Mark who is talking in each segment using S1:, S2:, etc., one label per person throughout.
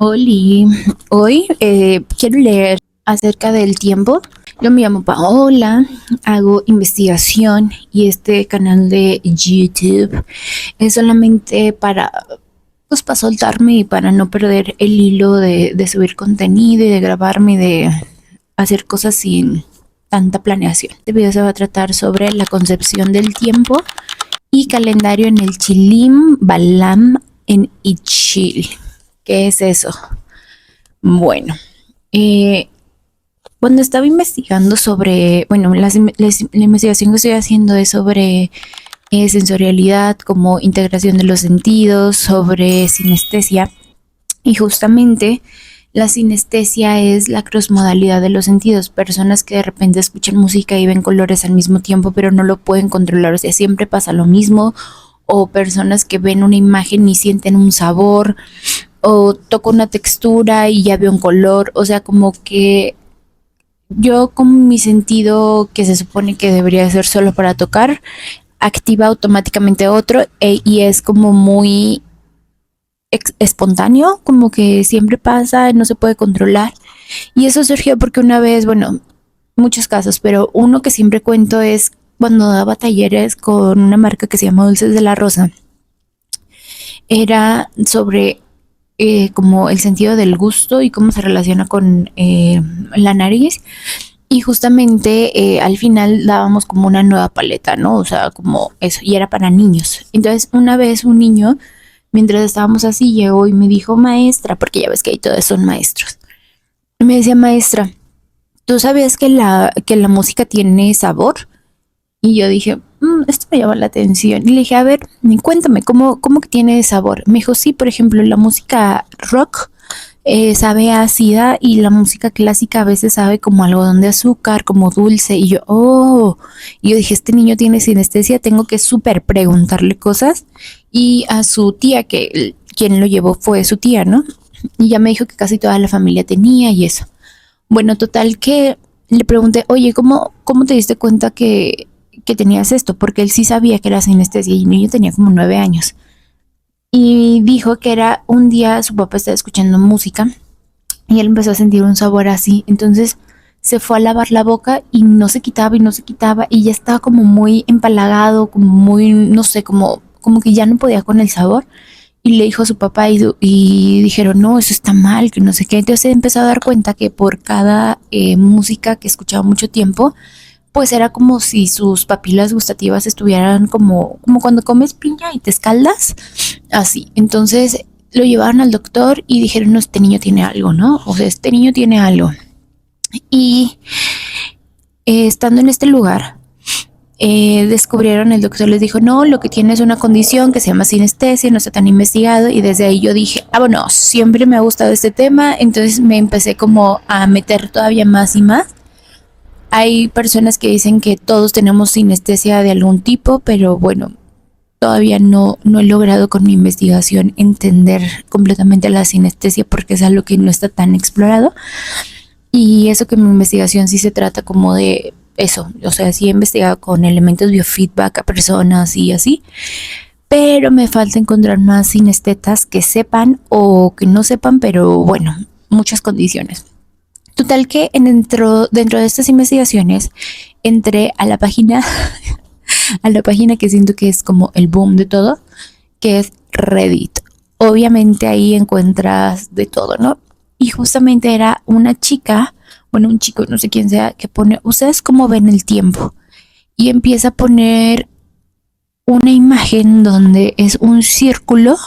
S1: Oli, hoy quiero leer acerca del tiempo. Yo me llamo Paola, hago investigación y este canal de YouTube es solamente para soltarme y para no perder el hilo de subir contenido y de grabarme y de hacer cosas sin tanta planeación. Este video se va a tratar sobre la concepción del tiempo y calendario en el Chilim Balam en Ichil. ¿Qué es eso? Bueno, eh, cuando estaba investigando sobre, bueno, la investigación que estoy haciendo es sobre sensorialidad, como integración de los sentidos, sobre sinestesia, y justamente la sinestesia es la crossmodalidad de los sentidos, personas que de repente escuchan música y ven colores al mismo tiempo, pero no lo pueden controlar, o sea, siempre pasa lo mismo, o personas que ven una imagen y sienten un sabor, o toco una textura y ya veo un color, o sea, como que yo con mi sentido que se supone que debería ser solo para tocar, activa automáticamente otro y es como muy espontáneo, como que siempre pasa, no se puede controlar. Y eso surgió porque una vez, bueno, muchos casos, pero uno que siempre cuento es cuando daba talleres con una marca que se llama Dulces de la Rosa. Era sobre como el sentido del gusto y cómo se relaciona con la nariz. Y justamente al final dábamos como una nueva paleta, ¿no? O sea, como eso, y era para niños. Entonces, una vez un niño, mientras estábamos así, llegó y me dijo, maestra, porque ya ves que ahí todos son maestros. Y me decía, maestra, ¿tú sabías que la música tiene sabor? Y yo dije, esto me llama la atención. Y le dije, a ver, cuéntame, ¿cómo que tiene sabor? Me dijo, sí, por ejemplo, la música rock sabe ácida y la música clásica a veces sabe como algodón de azúcar, como dulce. Y yo, oh, y yo dije, este niño tiene sinestesia, tengo que súper preguntarle cosas. Y a su tía, que quien lo llevó fue su tía, ¿no? Y ya me dijo que casi toda la familia tenía y eso. Bueno, total que le pregunté, oye, ¿cómo te diste cuenta que tenías esto? Porque él sí sabía que era sinestesia y el niño tenía como 9 años. Y dijo que era un día su papá estaba escuchando música y él empezó a sentir un sabor así. Entonces se fue a lavar la boca y no se quitaba y no se quitaba y ya estaba como muy empalagado, como muy, no sé, como que ya no podía con el sabor. Y le dijo a su papá y dijeron, no, eso está mal, que no sé qué. Entonces se empezó a dar cuenta que por cada música que escuchaba mucho tiempo, pues era como si sus papilas gustativas estuvieran como cuando comes piña y te escaldas, así. Entonces lo llevaron al doctor y dijeron, no, este niño tiene algo, ¿no? O sea, este niño tiene algo. Y estando en este lugar, descubrieron, el doctor les dijo, no, lo que tiene es una condición que se llama sinestesia, no está tan investigado. Y desde ahí yo dije, bueno, siempre me ha gustado este tema. Entonces me empecé como a meter todavía más y más. Hay personas que dicen que todos tenemos sinestesia de algún tipo, pero bueno, todavía no he logrado con mi investigación entender completamente la sinestesia porque es algo que no está tan explorado. Y eso que mi investigación sí se trata como de eso, o sea, sí he investigado con elementos biofeedback a personas y así, pero me falta encontrar más sinestetas que sepan o que no sepan, pero bueno, muchas condiciones. Total que dentro de estas investigaciones entré a la página, a la página que siento que es como el boom de todo, que es Reddit. Obviamente ahí encuentras de todo, ¿no? Y justamente era una chica, bueno, un chico, no sé quién sea, que pone, ¿ustedes cómo ven el tiempo? Y empieza a poner una imagen donde es un círculo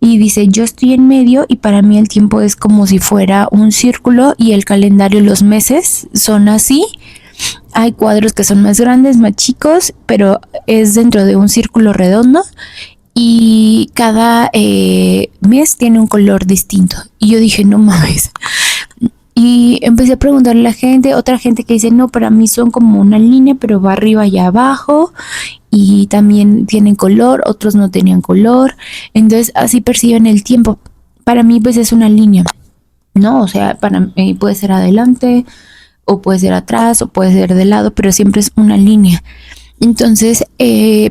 S1: y dice, yo estoy en medio y para mí el tiempo es como si fuera un círculo y el calendario, los meses son así. Hay cuadros que son más grandes, más chicos, pero es dentro de un círculo redondo y cada mes tiene un color distinto. Y yo dije, no mames. Y empecé a preguntarle a la gente, otra gente que dice, no, para mí son como una línea, pero va arriba y abajo, y también tienen color, otros no tenían color, entonces así perciben el tiempo. Para mí pues es una línea, ¿no? O sea, para mí puede ser adelante, o puede ser atrás, o puede ser de lado, pero siempre es una línea. Entonces,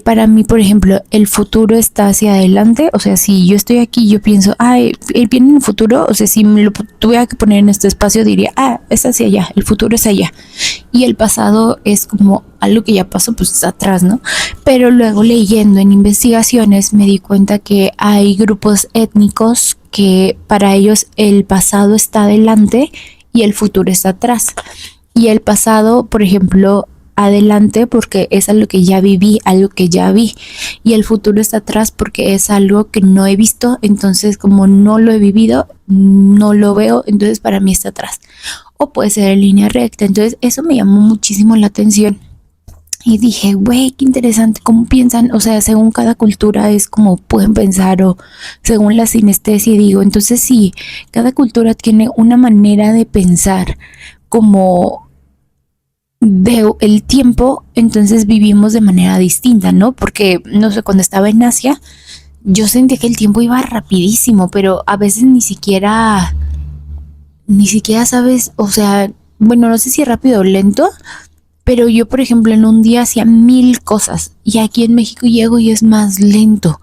S1: para mí, por ejemplo, el futuro está hacia adelante. O sea, si yo estoy aquí, yo pienso, ay, viene en el futuro. O sea, si me lo tuviera que poner en este espacio, diría, es hacia allá, el futuro es allá. Y el pasado es como algo que ya pasó, pues está atrás, ¿no? Pero luego leyendo en investigaciones me di cuenta que hay grupos étnicos que para ellos el pasado está adelante y el futuro está atrás. Y el pasado, por ejemplo, adelante porque es algo que ya viví, algo que ya vi, y el futuro está atrás porque es algo que no he visto, entonces como no lo he vivido, no lo veo, entonces para mí está atrás. O puede ser en línea recta, entonces eso me llamó muchísimo la atención. Y dije, güey, qué interesante cómo piensan, o sea, según cada cultura es como pueden pensar o según la sinestesia, y digo, entonces sí, cada cultura tiene una manera de pensar como de el tiempo, entonces vivimos de manera distinta, ¿no? Porque, no sé, cuando estaba en Asia, yo sentía que el tiempo iba rapidísimo, pero a veces ni siquiera sabes, o sea, bueno, no sé si rápido o lento, pero yo, por ejemplo, en un día hacía 1000 cosas y aquí en México llego y es más lento.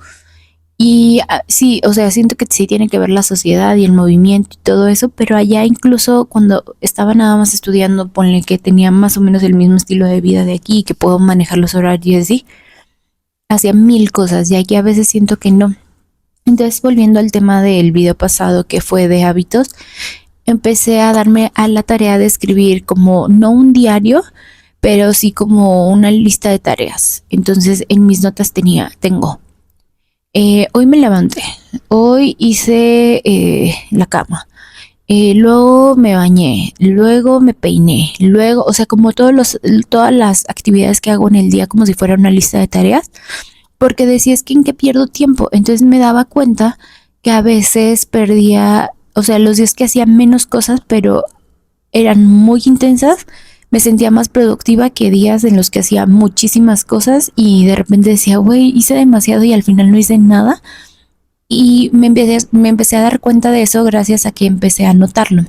S1: Y sí, o sea, siento que sí tiene que ver la sociedad y el movimiento y todo eso, pero allá incluso cuando estaba nada más estudiando, ponle que tenía más o menos el mismo estilo de vida de aquí, que puedo manejar los horarios y así, hacía 1000 cosas y aquí a veces siento que no. Entonces, volviendo al tema del video pasado que fue de hábitos, empecé a darme a la tarea de escribir como no un diario, pero sí como una lista de tareas. Entonces, en mis notas tengo hoy me levanté, hoy hice la cama, luego me bañé, luego me peiné, luego, o sea, como todas las actividades que hago en el día como si fuera una lista de tareas, porque decía es que en qué pierdo tiempo, entonces me daba cuenta que a veces perdía, o sea, los días que hacía menos cosas, pero eran muy intensas, me sentía más productiva que días en los que hacía muchísimas cosas y de repente decía, güey, hice demasiado y al final no hice nada. Y me empecé a dar cuenta de eso gracias a que empecé a notarlo.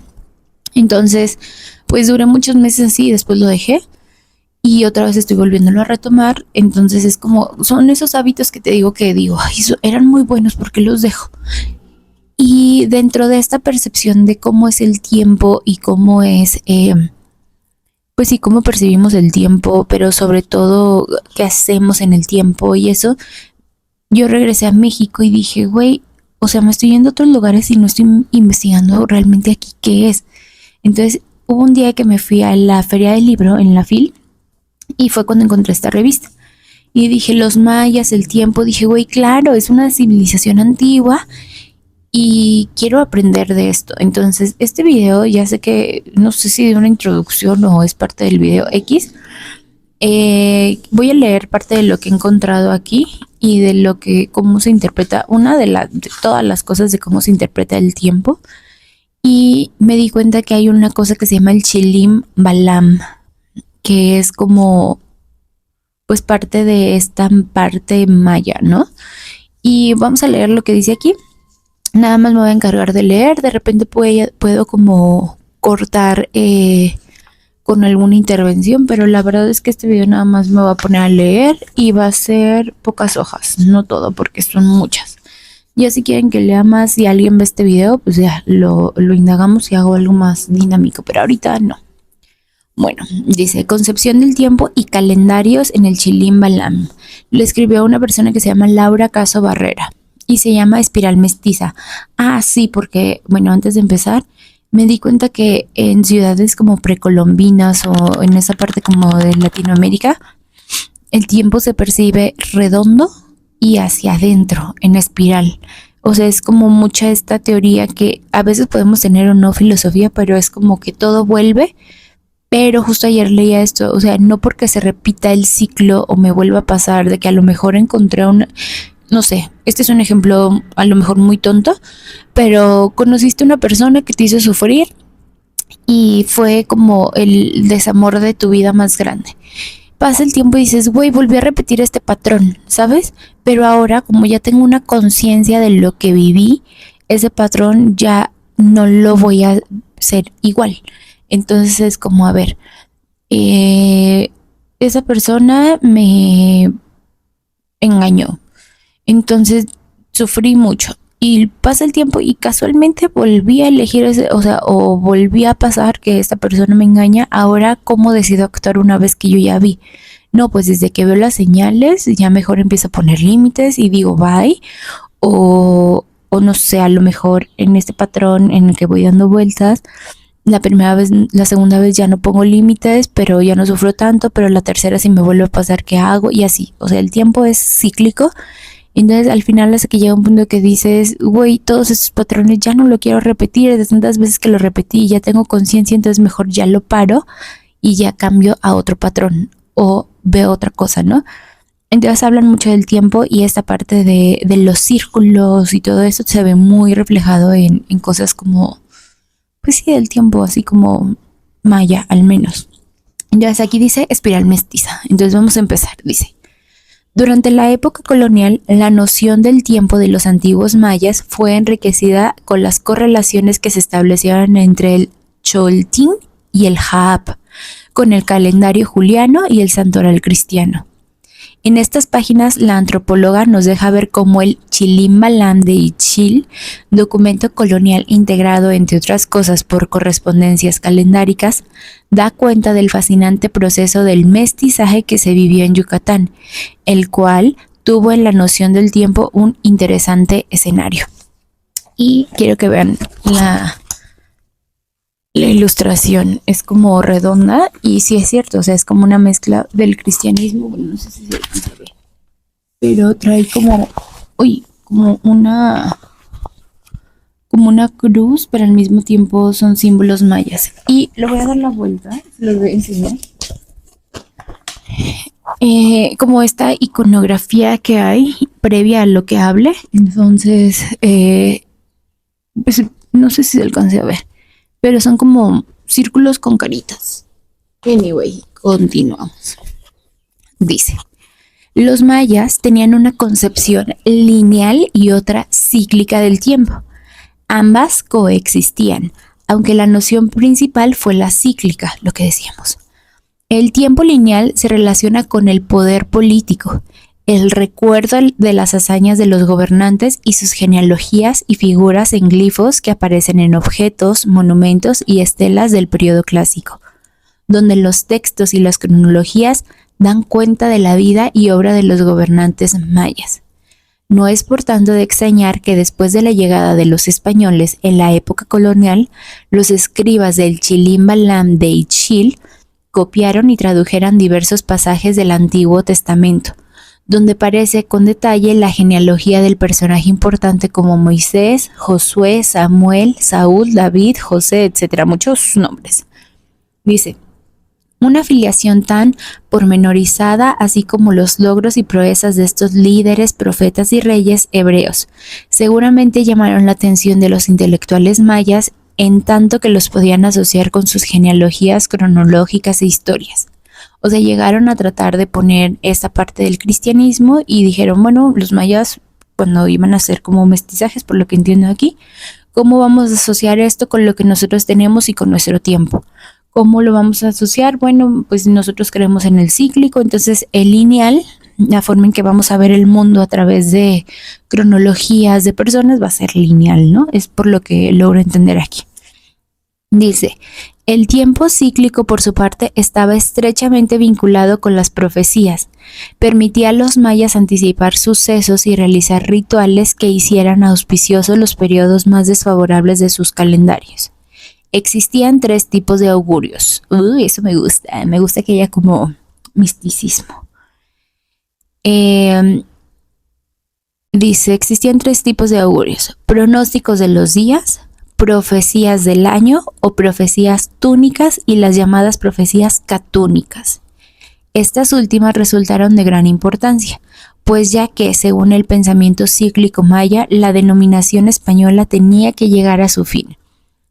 S1: Entonces, pues duré muchos meses así y después lo dejé y otra vez estoy volviéndolo a retomar. Entonces es como, son esos hábitos que te digo, ay, eran muy buenos porque los dejo. Y dentro de esta percepción de cómo es el tiempo y cómo es pues sí, cómo percibimos el tiempo, pero sobre todo qué hacemos en el tiempo y eso, yo regresé a México y dije, güey, o sea, me estoy yendo a otros lugares y no estoy investigando realmente aquí qué es. Entonces, hubo un día que me fui a la feria del libro en la FIL y fue cuando encontré esta revista. Y dije, los mayas, el tiempo, dije, güey, claro, es una civilización antigua y quiero aprender de esto. Entonces, este video ya sé que no sé si de una introducción o es parte del video X. Voy a leer parte de lo que he encontrado aquí y de lo que cómo se interpreta de todas las cosas de cómo se interpreta el tiempo. Y me di cuenta que hay una cosa que se llama el Chilim Balam, que es como pues parte de esta parte maya, ¿no? Y vamos a leer lo que dice aquí. Nada más me voy a encargar de leer, de repente puedo como cortar con alguna intervención, pero la verdad es que este video nada más me va a poner a leer y va a ser pocas hojas, no todo, porque son muchas. Ya si quieren que lea más y alguien ve este video, pues ya lo indagamos y hago algo más dinámico, pero ahorita no. Bueno, dice concepción del tiempo y calendarios en el Chilim Balam. Lo escribió una persona que se llama Laura Caso Barrera y se llama Espiral Mestiza. Ah, sí, porque, bueno, antes de empezar, me di cuenta que en ciudades como precolombinas o en esa parte como de Latinoamérica, el tiempo se percibe redondo y hacia adentro, en espiral. O sea, es como mucha esta teoría que a veces podemos tener o no filosofía, pero es como que todo vuelve. Pero justo ayer leía esto, o sea, no porque se repita el ciclo o me vuelva a pasar de que a lo mejor encontré una, no sé, este es un ejemplo a lo mejor muy tonto, pero conociste una persona que te hizo sufrir y fue como el desamor de tu vida más grande. Pasa el tiempo y dices, güey, volví a repetir este patrón, ¿sabes? Pero ahora, como ya tengo una conciencia de lo que viví, ese patrón ya no lo voy a hacer igual. Entonces es como, a ver, esa persona me engañó. Entonces sufrí mucho. Y pasa el tiempo y casualmente volví a elegir ese, o sea, o volví a pasar que esta persona me engaña. Ahora, ¿cómo decido actuar una vez que yo ya vi? No, pues desde que veo las señales, ya mejor empiezo a poner límites y digo bye. O no sé, a lo mejor en este patrón en el que voy dando vueltas, la primera vez, la segunda vez ya no pongo límites, pero ya no sufro tanto, pero la tercera si me vuelve a pasar, ¿qué hago? Y así, o sea, el tiempo es cíclico. Entonces al final hasta que llega un punto que dices, güey, todos estos patrones ya no lo quiero repetir, de tantas veces que lo repetí y ya tengo conciencia, entonces mejor ya lo paro y ya cambio a otro patrón o veo otra cosa, ¿no? Entonces hablan mucho del tiempo y esta parte de los círculos y todo eso se ve muy reflejado en cosas como, pues sí, del tiempo, así como maya al menos. Entonces aquí dice espiral mestiza. Entonces vamos a empezar, dice. Durante la época colonial, la noción del tiempo de los antiguos mayas fue enriquecida con las correlaciones que se establecieron entre el Choltín y el Jaap, con el calendario juliano y el santoral cristiano. En estas páginas, la antropóloga nos deja ver cómo el Chilimbalam de Ixchil, documento colonial integrado, entre otras cosas, por correspondencias calendáricas, da cuenta del fascinante proceso del mestizaje que se vivió en Yucatán, el cual tuvo en la noción del tiempo un interesante escenario. Y quiero que vean la ilustración, es como redonda y sí es cierto, o sea, es como una mezcla del cristianismo, bueno, no sé si se alcanza a ver, pero trae como, uy, como una cruz, pero al mismo tiempo son símbolos mayas. Y lo voy a dar la vuelta, se los voy a enseñar. Como esta iconografía que hay previa a lo que hable, entonces, pues, no sé si se alcance a ver, pero son como círculos con caritas. Anyway, continuamos. Dice, los mayas tenían una concepción lineal y otra cíclica del tiempo. Ambas coexistían, aunque la noción principal fue la cíclica, lo que decíamos. El tiempo lineal se relaciona con el poder político, el recuerdo de las hazañas de los gobernantes y sus genealogías y figuras en glifos que aparecen en objetos, monumentos y estelas del periodo clásico, donde los textos y las cronologías dan cuenta de la vida y obra de los gobernantes mayas. No es por tanto de extrañar que después de la llegada de los españoles en la época colonial, los escribas del Chilimbalam de Ixchil copiaron y tradujeran diversos pasajes del Antiguo Testamento, donde aparece con detalle la genealogía del personaje importante como Moisés, Josué, Samuel, Saúl, David, José, etc. Muchos nombres. Dice, una afiliación tan pormenorizada, así como los logros y proezas de estos líderes, profetas y reyes hebreos, seguramente llamaron la atención de los intelectuales mayas en tanto que los podían asociar con sus genealogías cronológicas e historias. O sea, llegaron a tratar de poner esta parte del cristianismo y dijeron, bueno, los mayas cuando iban a hacer como mestizajes, por lo que entiendo aquí, ¿cómo vamos a asociar esto con lo que nosotros tenemos y con nuestro tiempo? ¿Cómo lo vamos a asociar? Bueno, pues nosotros creemos en el cíclico, entonces el lineal, la forma en que vamos a ver el mundo a través de cronologías de personas va a ser lineal, ¿no? Es por lo que logro entender aquí. Dice, el tiempo cíclico por su parte estaba estrechamente vinculado con las profecías. Permitía a los mayas anticipar sucesos y realizar rituales que hicieran auspiciosos los periodos más desfavorables de sus calendarios. Existían 3 tipos de augurios. Eso me gusta. Me gusta que haya como misticismo. Dice, existían 3 tipos de augurios. Pronósticos de los días, profecías del año o profecías túnicas y las llamadas profecías catúnicas. Estas últimas resultaron de gran importancia, pues ya que, según el pensamiento cíclico maya, la denominación española tenía que llegar a su fin.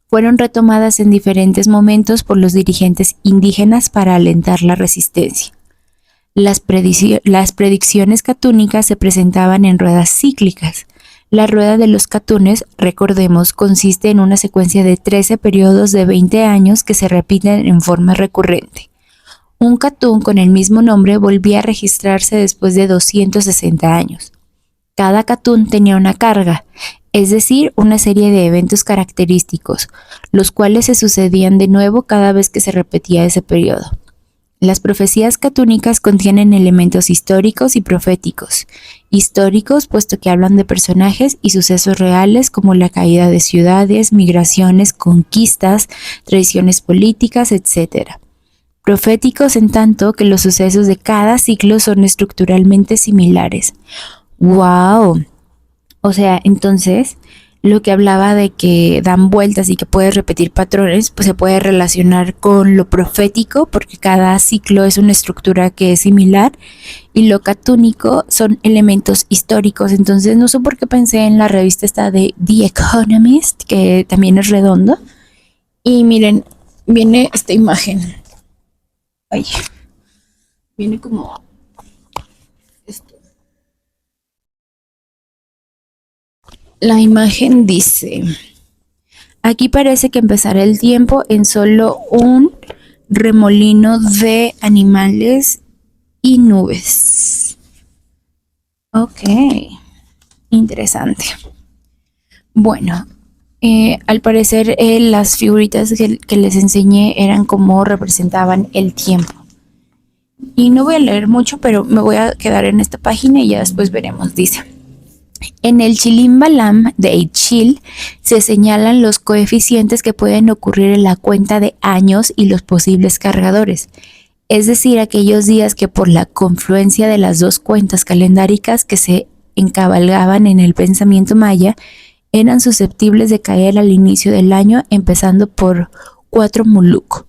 S1: Fueron retomadas en diferentes momentos por los dirigentes indígenas para alentar la resistencia. Las predicciones catúnicas se presentaban en ruedas cíclicas. La rueda de los catunes, recordemos, consiste en una secuencia de 13 periodos de 20 años que se repiten en forma recurrente. Un catún con el mismo nombre volvía a registrarse después de 260 años. Cada catún tenía una carga, es decir, una serie de eventos característicos, los cuales se sucedían de nuevo cada vez que se repetía ese periodo. Las profecías catúnicas contienen elementos históricos y proféticos. Históricos, puesto que hablan de personajes y sucesos reales como la caída de ciudades, migraciones, conquistas, tradiciones políticas, etc. Proféticos, en tanto que los sucesos de cada ciclo son estructuralmente similares. ¡Wow! O sea, entonces, lo que hablaba de que dan vueltas y que puedes repetir patrones, pues se puede relacionar con lo profético, porque cada ciclo es una estructura que es similar, y lo catúnico son elementos históricos. Entonces, no sé por qué pensé en la revista esta de The Economist, que también es redondo. Y miren, viene esta imagen. Ay, viene como esto. La imagen dice: aquí parece que empezará el tiempo en solo un remolino de animales y nubes. Ok, interesante. Bueno, al parecer las figuritas que les enseñé eran como representaban el tiempo. Y no voy a leer mucho, pero me voy a quedar en esta página y ya después veremos. Dice: en el Chilimbalam de Eichil se señalan los coeficientes que pueden ocurrir en la cuenta de años y los posibles cargadores, es decir, aquellos días que por la confluencia de las dos cuentas calendáricas que se encabalgaban en el pensamiento maya eran susceptibles de caer al inicio del año, empezando por 4 Muluk.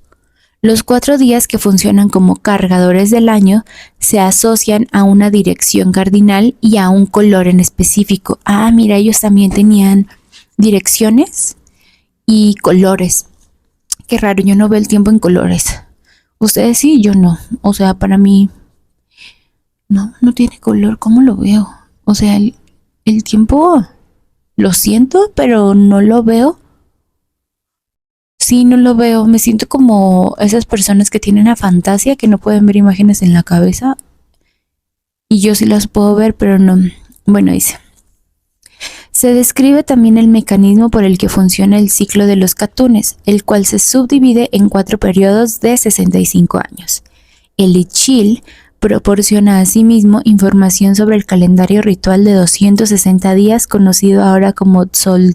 S1: Los 4 días que funcionan como cargadores del año se asocian a una dirección cardinal y a un color en específico. Ah, mira, ellos también tenían direcciones y colores. Qué raro, yo no veo el tiempo en colores. Ustedes sí, yo no. O sea, para mí no tiene color. ¿Cómo lo veo? O sea, el tiempo lo siento, pero no lo veo. Sí, no lo veo. Me siento como esas personas que tienen una fantasía que no pueden ver imágenes en la cabeza. Y yo sí las puedo ver, pero no. Bueno, dice: se describe también el mecanismo por el que funciona el ciclo de los catunes, el cual se subdivide en 4 periodos de 65 años. El Ichil proporciona asimismo información sobre el calendario ritual de 260 días, conocido ahora como Tzolk'in,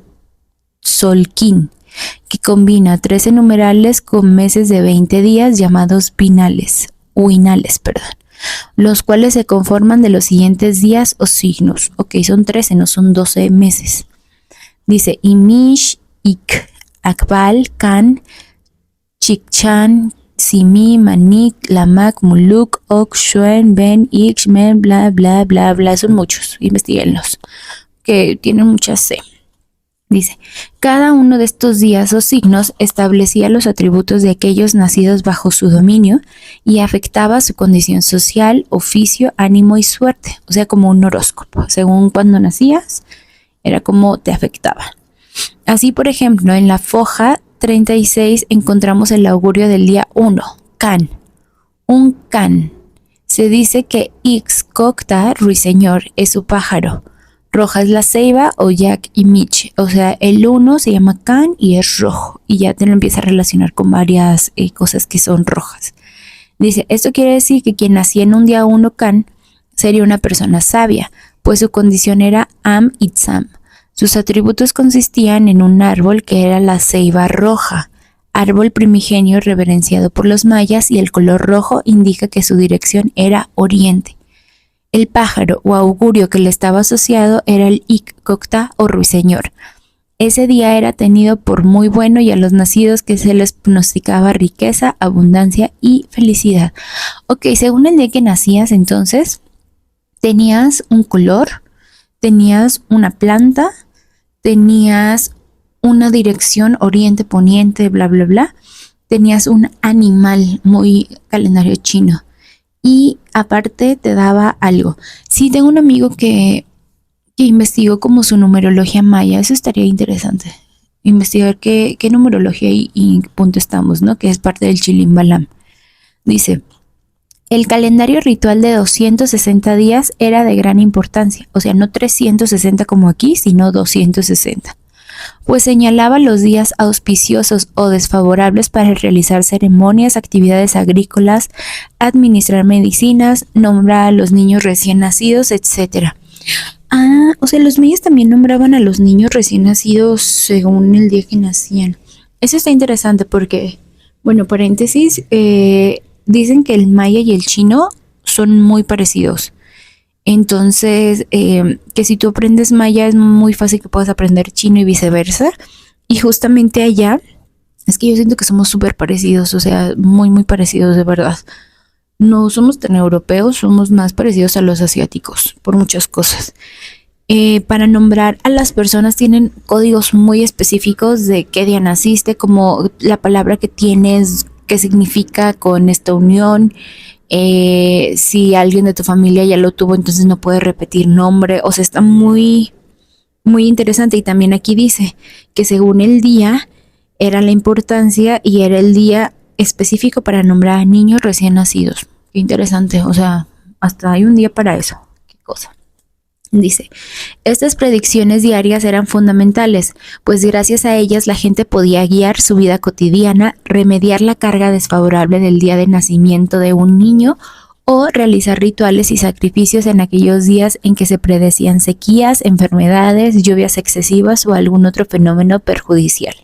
S1: que combina 13 numerales con meses de 20 días llamados binales, uinales, los cuales se conforman de los siguientes días o signos. Ok, son 13, no son 12 meses. Dice: Imish, Ik, Akbal, Kan, Chikchan, Simi, Manik, Lamak, Muluk, Ok, Shuen, Ben, Ik, Men, bla, bla, bla, bla. Son muchos, investiguenlos, que tienen muchas C. Dice: cada uno de estos días o signos establecía los atributos de aquellos nacidos bajo su dominio y afectaba su condición social, oficio, ánimo y suerte. O sea, como un horóscopo. Según cuando nacías, era como te afectaba. Así, por ejemplo, en la foja 36 encontramos el augurio del día 1, Can. Un can. Se dice que Ixcocta, ruiseñor, es su pájaro. Roja es la ceiba o Jack y Mitch. O sea, el 1 se llama Can y es rojo. Y ya te lo empieza a relacionar con varias cosas que son rojas. Dice: esto quiere decir que quien nacía en un día 1 Can sería una persona sabia, pues su condición era Am y Tzam. Sus atributos consistían en un árbol que era la ceiba roja, árbol primigenio reverenciado por los mayas, y el color rojo indica que su dirección era oriente. El pájaro o augurio que le estaba asociado era el Ixcocta o ruiseñor. Ese día era tenido por muy bueno y a los nacidos que se les pronosticaba riqueza, abundancia y felicidad. Ok, según el día que nacías, entonces, tenías un color, tenías una planta, tenías una dirección oriente, poniente, bla, bla, bla. Tenías un animal, muy calendario chino. Y aparte te daba algo. Sí, tengo un amigo que investigó como su numerología maya. Eso estaría interesante. Investigar qué numerología y punto estamos, ¿no? Que es parte del Chilimbalam. Dice: El calendario ritual de 260 días era de gran importancia, o sea, no 360 como aquí, sino 260, pues señalaba los días auspiciosos o desfavorables para realizar ceremonias, actividades agrícolas, administrar medicinas, nombrar a los niños recién nacidos, etcétera. Ah, o sea, los mayas también nombraban a los niños recién nacidos según el día que nacían. Eso está interesante porque, bueno, paréntesis, dicen que el maya y el chino son muy parecidos. Entonces, que si tú aprendes maya es muy fácil que puedas aprender chino y viceversa. Y justamente allá, es que yo siento que somos súper parecidos, o sea, muy, muy parecidos de verdad. No somos tan europeos, somos más parecidos a los asiáticos por muchas cosas. Para nombrar a las personas tienen códigos muy específicos de qué día naciste, como la palabra que tienes, qué significa con esta unión. Si alguien de tu familia ya lo tuvo, entonces no puede repetir nombre. O sea, está muy, muy interesante. Y también aquí dice que según el día era la importancia y era el día específico para nombrar a niños recién nacidos. Qué interesante. O sea, hasta hay un día para eso. Qué cosa. Dice, estas predicciones diarias eran fundamentales, pues gracias a ellas la gente podía guiar su vida cotidiana, remediar la carga desfavorable del día de nacimiento de un niño o realizar rituales y sacrificios en aquellos días en que se predecían sequías, enfermedades, lluvias excesivas o algún otro fenómeno perjudicial.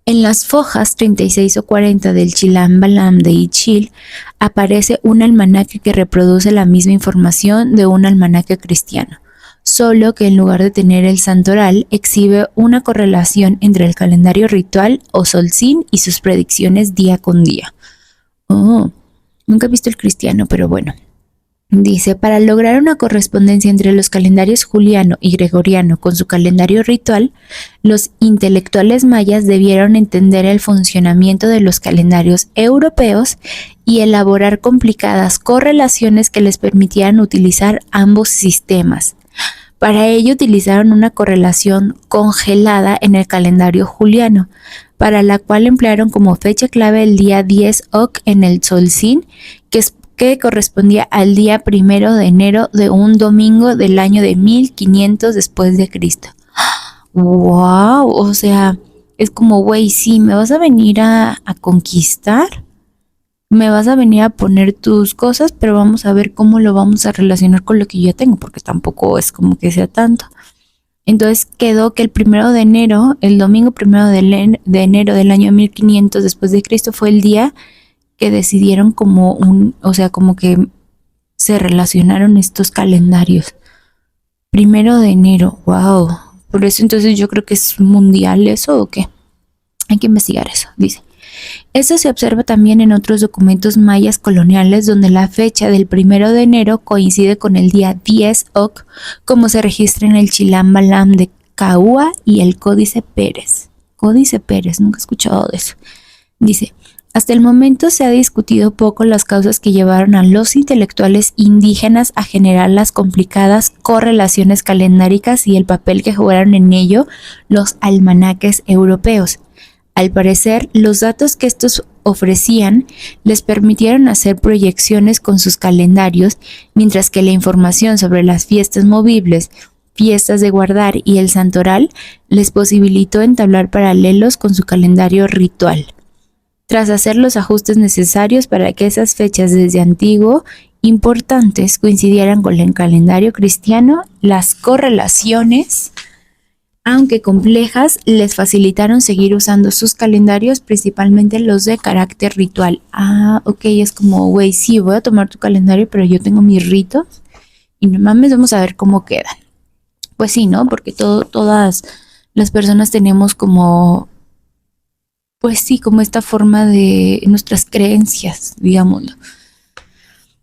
S1: En las fojas 36 o 40 del Chilam Balam de Ichil aparece un almanaque que reproduce la misma información de un almanaque cristiano, solo que en lugar de tener el santoral exhibe una correlación entre el calendario ritual o solsín y sus predicciones día con día. Oh, nunca he visto el cristiano, pero bueno. Dice, para lograr una correspondencia entre los calendarios juliano y gregoriano con su calendario ritual, los intelectuales mayas debieron entender el funcionamiento de los calendarios europeos y elaborar complicadas correlaciones que les permitieran utilizar ambos sistemas. Para ello utilizaron una correlación congelada en el calendario juliano, para la cual emplearon como fecha clave el día 10 Oc en el Solsín, que correspondía al día 1 de enero de un domingo del año de 1500 después de Cristo. ¡Wow! O sea, es como, güey, sí, me vas a venir a conquistar, me vas a venir a poner tus cosas, pero vamos a ver cómo lo vamos a relacionar con lo que yo ya tengo, porque tampoco es como que sea tanto. Entonces quedó que el 1 de enero, el domingo 1 de enero del año 1500 después de Cristo fue el día que decidieron como o sea, como que se relacionaron estos calendarios. 1 de enero, wow. Por eso entonces yo creo que es mundial eso o qué. Hay que investigar eso, dice. Esto se observa también en otros documentos mayas coloniales donde la fecha del 1 de enero coincide con el día 10 Oc, como se registra en el Chilam Balam de Caúa y el Códice Pérez. Códice Pérez, nunca he escuchado de eso. Dice, hasta el momento se ha discutido poco las causas que llevaron a los intelectuales indígenas a generar las complicadas correlaciones calendáricas y el papel que jugaron en ello los almanaques europeos. Al parecer, los datos que estos ofrecían les permitieron hacer proyecciones con sus calendarios, mientras que la información sobre las fiestas movibles, fiestas de guardar y el santoral les posibilitó entablar paralelos con su calendario ritual. Tras hacer los ajustes necesarios para que esas fechas desde antiguo importantes coincidieran con el calendario cristiano, las correlaciones, aunque complejas, les facilitaron seguir usando sus calendarios, principalmente los de carácter ritual. Ah, ok, es como, güey, sí, voy a tomar tu calendario, pero yo tengo mis ritos y no mames, vamos a ver cómo quedan. Pues sí, ¿no? Porque todas las personas tenemos como, pues sí, como esta forma de nuestras creencias, digámoslo.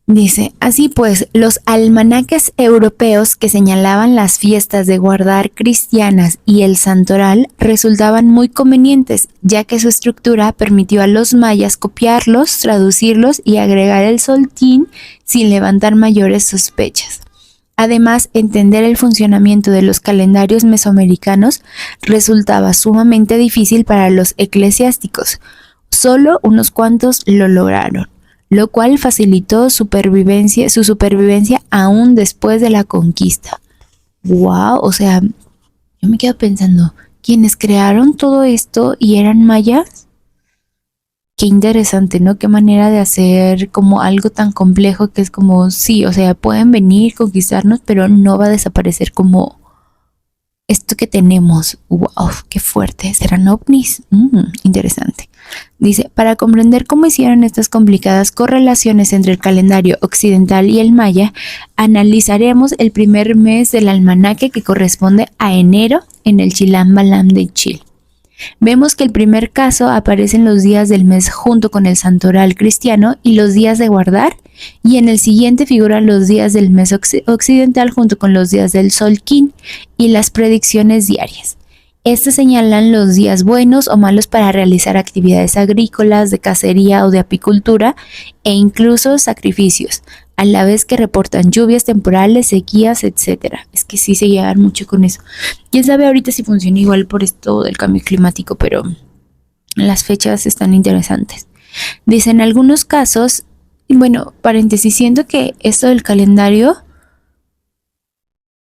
S1: Dice, así pues, los almanaques europeos que señalaban las fiestas de guardar cristianas y el santoral resultaban muy convenientes, ya que su estructura permitió a los mayas copiarlos, traducirlos y agregar el soltín sin levantar mayores sospechas. Además, entender el funcionamiento de los calendarios mesoamericanos resultaba sumamente difícil para los eclesiásticos. Solo unos cuantos lo lograron. lo cual facilitó su supervivencia aún después de la conquista. Wow, o sea, yo me quedo pensando, quienes crearon todo esto y eran mayas, qué interesante, ¿no? Qué manera de hacer como algo tan complejo que es como, sí, o sea, pueden venir, conquistarnos, pero no va a desaparecer como esto que tenemos. Wow, qué fuerte. ¿Serán ovnis? Interesante. Dice, para comprender cómo hicieron estas complicadas correlaciones entre el calendario occidental y el maya, analizaremos el primer mes del almanaque que corresponde a enero en el Chilam Balam de Chile. Vemos que el primer caso aparece en los días del mes junto con el santoral cristiano y los días de guardar, y en el siguiente figuran los días del mes occidental junto con los días del Solquín y las predicciones diarias. Estos señalan los días buenos o malos para realizar actividades agrícolas, de cacería o de apicultura e incluso sacrificios, a la vez que reportan lluvias temporales, sequías, etcétera. Es que sí se llegan mucho con eso. Quién sabe ahorita si funciona igual por esto del cambio climático, pero las fechas están interesantes. Dice, en algunos casos, bueno, paréntesis, siento que esto del calendario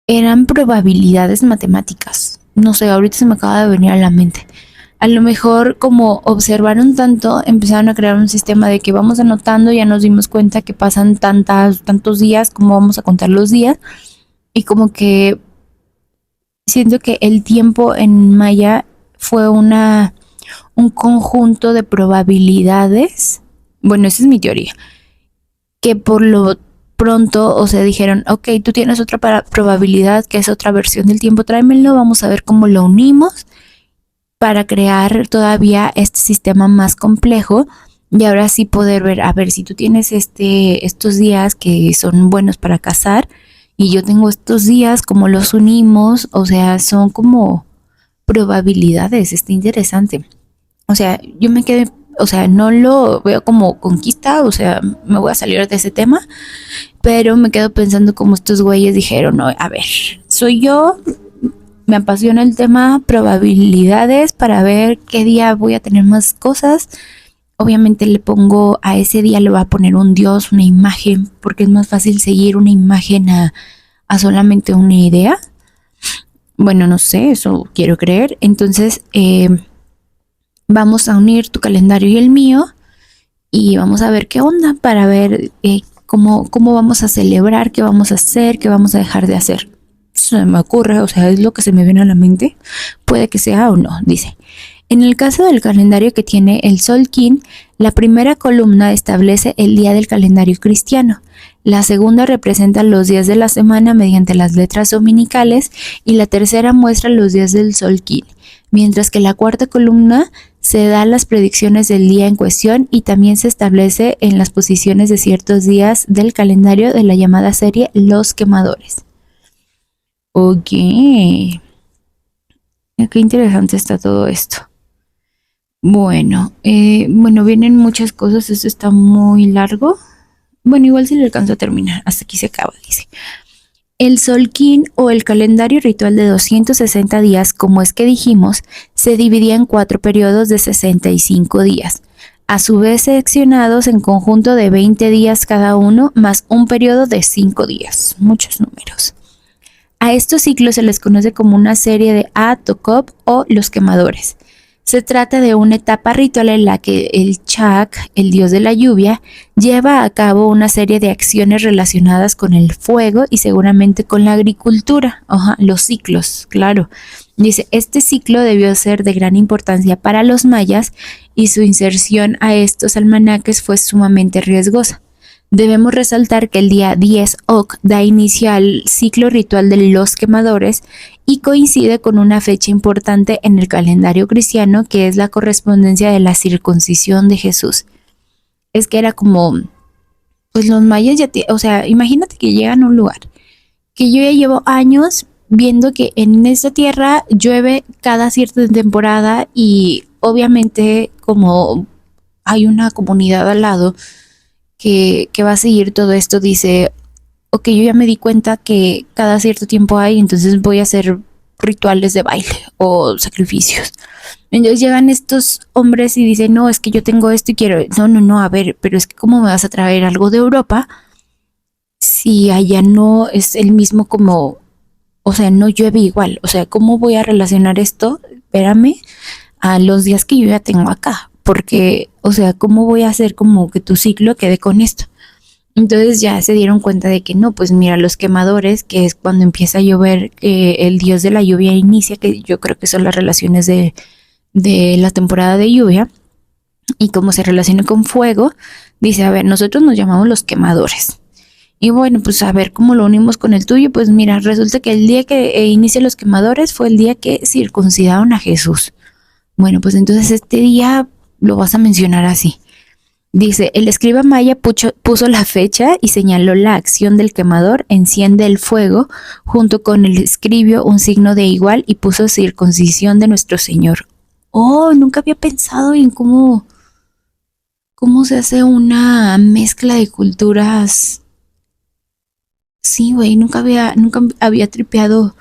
S1: eran probabilidades matemáticas. No sé, ahorita se me acaba de venir a la mente. A lo mejor como observaron tanto, empezaron a crear un sistema de que vamos anotando, ya nos dimos cuenta que pasan tantos días, como vamos a contar los días, y como que siento que el tiempo en maya fue un conjunto de probabilidades. Bueno, esa es mi teoría, que por lo pronto, o sea, dijeron, ok, tú tienes otra probabilidad, que es otra versión del tiempo, tráemelo, vamos a ver cómo lo unimos para crear todavía este sistema más complejo y ahora sí poder ver, a ver, si tú tienes estos días que son buenos para cazar y yo tengo estos días, ¿cómo los unimos? O sea, son como probabilidades, está interesante. O sea, yo me quedé, o sea, no lo veo como conquista, o sea, me voy a salir de ese tema, pero me quedo pensando como estos güeyes dijeron, no, a ver, soy yo, me apasiona el tema probabilidades para ver qué día voy a tener más cosas. Obviamente le pongo a ese día, le voy a poner un dios, una imagen, porque es más fácil seguir una imagen a solamente una idea. Bueno, no sé, eso quiero creer. Entonces, vamos a unir tu calendario y el mío y vamos a ver qué onda para ver cómo vamos a celebrar, qué vamos a hacer, qué vamos a dejar de hacer. Se me ocurre, o sea, es lo que se me viene a la mente. Puede que sea o no, dice. En el caso del calendario que tiene el Solquín, la primera columna establece el día del calendario cristiano, la segunda representa los días de la semana mediante las letras dominicales y la tercera muestra los días del Solquín, mientras que la cuarta columna se da las predicciones del día en cuestión y también se establece en las posiciones de ciertos días del calendario de la llamada serie Los Quemadores. Ok, qué interesante está todo esto. Bueno, vienen muchas cosas, esto está muy largo. Bueno, igual si lo alcanzo a terminar, hasta aquí se acaba, dice. El Solquín o el calendario ritual de 260 días, como es que dijimos, se dividía en 4 periodos de 65 días, a su vez seccionados en conjunto de 20 días cada uno, más un periodo de 5 días, muchos números. A estos ciclos se les conoce como una serie de Tokop o los quemadores. Se trata de una etapa ritual en la que el Chak, el dios de la lluvia, lleva a cabo una serie de acciones relacionadas con el fuego y seguramente con la agricultura. Los ciclos, claro. Dice, este ciclo debió ser de gran importancia para los mayas y su inserción a estos almanaques fue sumamente riesgosa. Debemos resaltar que el día 10 Oc da inicio al ciclo ritual de los quemadores y coincide con una fecha importante en el calendario cristiano, que es la correspondencia de la circuncisión de Jesús. Es que era como, pues los mayas o sea, imagínate que llegan a un lugar, que yo ya llevo años viendo que en esta tierra llueve cada cierta temporada y obviamente como hay una comunidad al lado, que va a seguir todo esto, dice, ok, yo ya me di cuenta que cada cierto tiempo hay, entonces voy a hacer rituales de baile o sacrificios. Entonces llegan estos hombres y dicen, no, es que yo tengo esto y quiero, no, a ver, pero es que ¿cómo me vas a traer algo de Europa si allá no es el mismo como, o sea, no llueve igual? O sea, ¿cómo voy a relacionar esto? Espérame, a los días que yo ya tengo acá, porque, o sea, ¿cómo voy a hacer como que tu ciclo quede con esto? Entonces ya se dieron cuenta de que no, pues mira, los quemadores, que es cuando empieza a llover, el dios de la lluvia inicia, que yo creo que son las relaciones de la temporada de lluvia, y como se relaciona con fuego, dice, a ver, nosotros nos llamamos los quemadores. Y bueno, pues a ver cómo lo unimos con el tuyo, pues mira, resulta que el día que inicia los quemadores fue el día que circuncidaron a Jesús. Bueno, pues entonces este día lo vas a mencionar así. Dice, el escriba maya puso la fecha y señaló la acción del quemador, enciende el fuego, junto con el escribio un signo de igual y puso circuncisión de nuestro Señor. Oh, nunca había pensado en cómo se hace una mezcla de culturas. Sí, güey, nunca había tripeado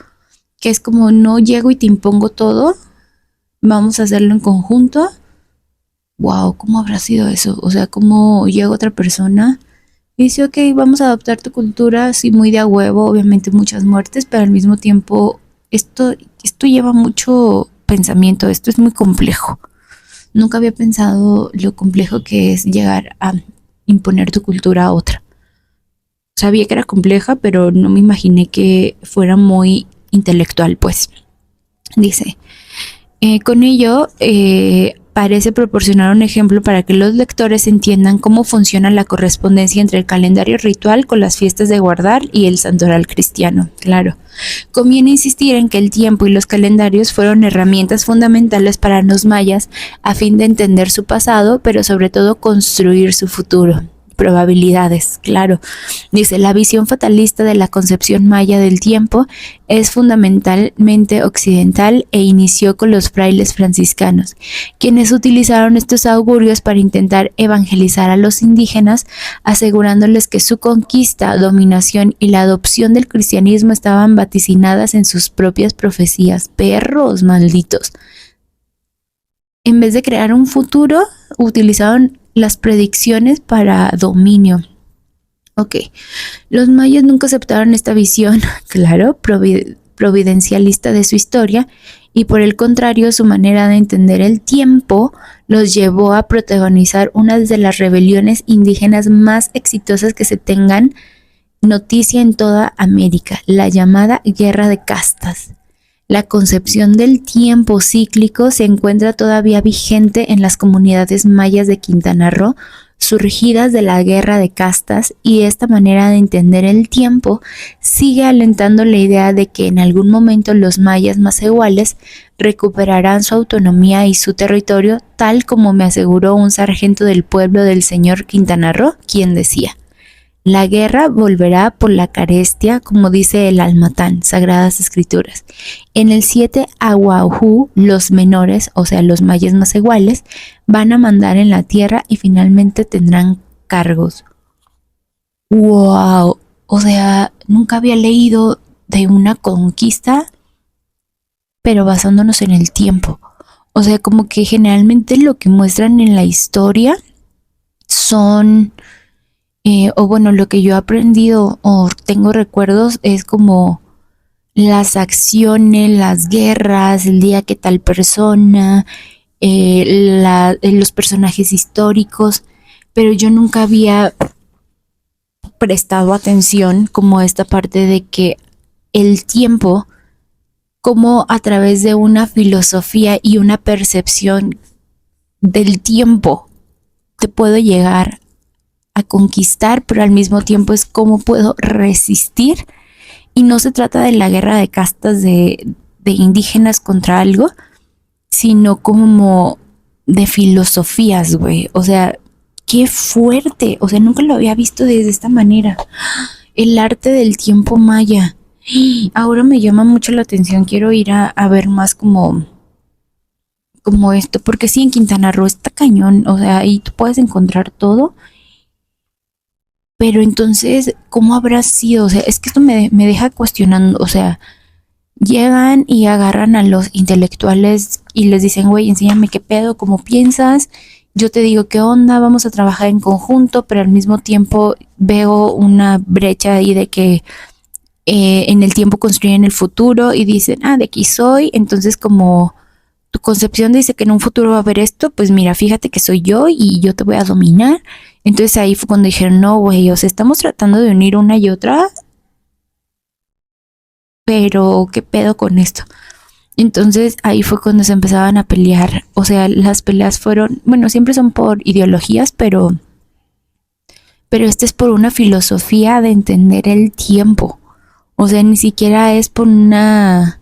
S1: que es como no llego y te impongo todo, vamos a hacerlo en conjunto. Wow, ¿cómo habrá sido eso? O sea, ¿cómo llega otra persona y dice, ok, vamos a adoptar tu cultura, así muy de a huevo, obviamente muchas muertes, pero al mismo tiempo esto lleva mucho pensamiento, esto es muy complejo. Nunca había pensado lo complejo que es llegar a imponer tu cultura a otra. Sabía que era compleja, pero no me imaginé que fuera muy intelectual, pues. Dice, con ello, parece proporcionar un ejemplo para que los lectores entiendan cómo funciona la correspondencia entre el calendario ritual con las fiestas de guardar y el santoral cristiano. Claro, conviene insistir en que el tiempo y los calendarios fueron herramientas fundamentales para los mayas a fin de entender su pasado, pero sobre todo construir su futuro. Probabilidades, claro. Dice, la visión fatalista de la concepción maya del tiempo es fundamentalmente occidental e inició con los frailes franciscanos, quienes utilizaron estos augurios para intentar evangelizar a los indígenas, asegurándoles que su conquista, dominación y la adopción del cristianismo estaban vaticinadas en sus propias profecías. Perros malditos. En vez de crear un futuro, utilizaron las predicciones para dominio. Ok, los mayas nunca aceptaron esta visión, claro, providencialista de su historia, y por el contrario, su manera de entender el tiempo los llevó a protagonizar una de las rebeliones indígenas más exitosas que se tengan noticia en toda América, la llamada Guerra de Castas. La concepción del tiempo cíclico se encuentra todavía vigente en las comunidades mayas de Quintana Roo, surgidas de la guerra de castas, y esta manera de entender el tiempo sigue alentando la idea de que en algún momento los mayas macehuales recuperarán su autonomía y su territorio, tal como me aseguró un sargento del pueblo del señor Quintana Roo, quien decía: la guerra volverá por la carestia, como dice el Almatán, Sagradas Escrituras. En el 7 Aguajú, los menores, o sea, los mayas macehuales, van a mandar en la tierra y finalmente tendrán cargos. ¡Wow! O sea, nunca había leído de una conquista, pero basándonos en el tiempo. O sea, como que generalmente lo que muestran en la historia son... o bueno, lo que yo he aprendido o tengo recuerdos es como las acciones, las guerras, el día que tal persona, los personajes históricos, pero yo nunca había prestado atención como esta parte de que el tiempo, como a través de una filosofía y una percepción del tiempo, te puedo llegar a conquistar, pero al mismo tiempo es cómo puedo resistir. Y no se trata de la guerra de castas de indígenas contra algo, sino como de filosofías, güey. O sea, qué fuerte. O sea, nunca lo había visto desde esta manera. El arte del tiempo maya. Ahora me llama mucho la atención. Quiero ir a ver más como esto, porque sí, en Quintana Roo está cañón. O sea, ahí tú puedes encontrar todo. Pero entonces, ¿cómo habrá sido? O sea, es que esto me deja cuestionando, o sea, llegan y agarran a los intelectuales y les dicen, güey, enséñame qué pedo, cómo piensas, yo te digo qué onda, vamos a trabajar en conjunto, pero al mismo tiempo veo una brecha ahí de que en el tiempo construyen el futuro y dicen, ah, de aquí soy, entonces como tu concepción dice que en un futuro va a haber esto, pues mira, fíjate que soy yo y yo te voy a dominar. Entonces ahí fue cuando dijeron, no, güey, o sea, estamos tratando de unir una y otra, pero ¿qué pedo con esto? Entonces ahí fue cuando se empezaban a pelear. O sea, las peleas fueron, bueno, siempre son por ideologías, pero este es por una filosofía de entender el tiempo. O sea, ni siquiera es por una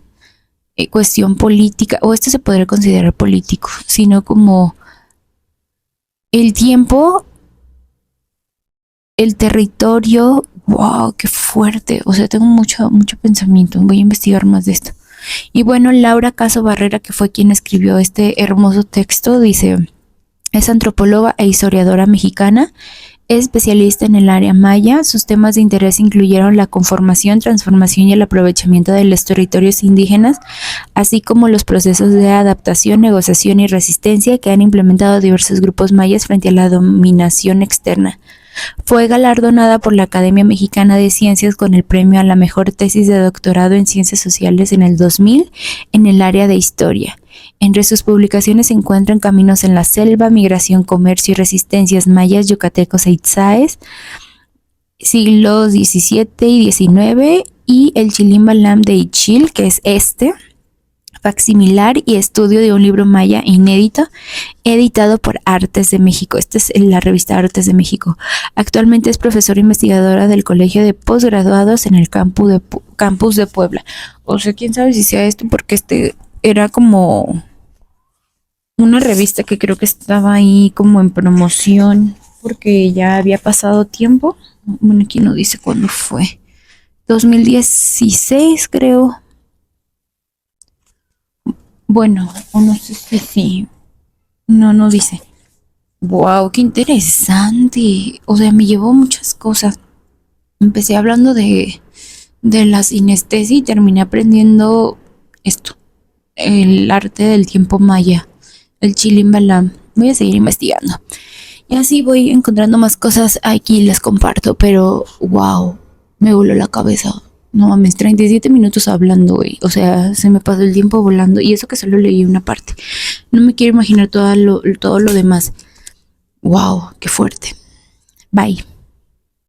S1: cuestión política, o esto se podría considerar político, sino como el tiempo, el territorio. Wow, qué fuerte. O sea, tengo mucho pensamiento. Voy a investigar más de esto. Y bueno, Laura Caso Barrera, que fue quien escribió este hermoso texto, dice, es antropóloga e historiadora mexicana, es especialista en el área maya. Sus temas de interés incluyeron la conformación, transformación y el aprovechamiento de los territorios indígenas, así como los procesos de adaptación, negociación y resistencia que han implementado diversos grupos mayas frente a la dominación externa. Fue galardonada por la Academia Mexicana de Ciencias con el premio a la mejor tesis de doctorado en Ciencias Sociales en el 2000 en el área de Historia. Entre sus publicaciones se encuentran Caminos en la Selva, Migración, Comercio y Resistencias Mayas, Yucatecos e Itzáes, siglos XVII y XIX, y el Chilimbalam de Ichil, que es facsimilar y estudio de un libro maya inédito editado por Artes de México. Esta es la revista Artes de México. Actualmente es profesora investigadora del Colegio de Postgraduados en el campus de Puebla. O sea, quién sabe si sea esto, porque era como una revista que creo que estaba ahí como en promoción porque ya había pasado tiempo. Bueno, aquí no dice cuándo fue. 2016 creo. Bueno, o no sé si sí. No dice. Wow, qué interesante. O sea, me llevó muchas cosas. Empecé hablando de la sinestesia y terminé aprendiendo esto, el arte del tiempo maya, el chilimbalam. Voy a seguir investigando. Y así voy encontrando más cosas aquí, les comparto, pero wow, me voló la cabeza. No mames, 37 minutos hablando, güey. O sea, se me pasó el tiempo volando. Y eso que solo leí una parte. No me quiero imaginar todo lo demás. Wow, qué fuerte. Bye.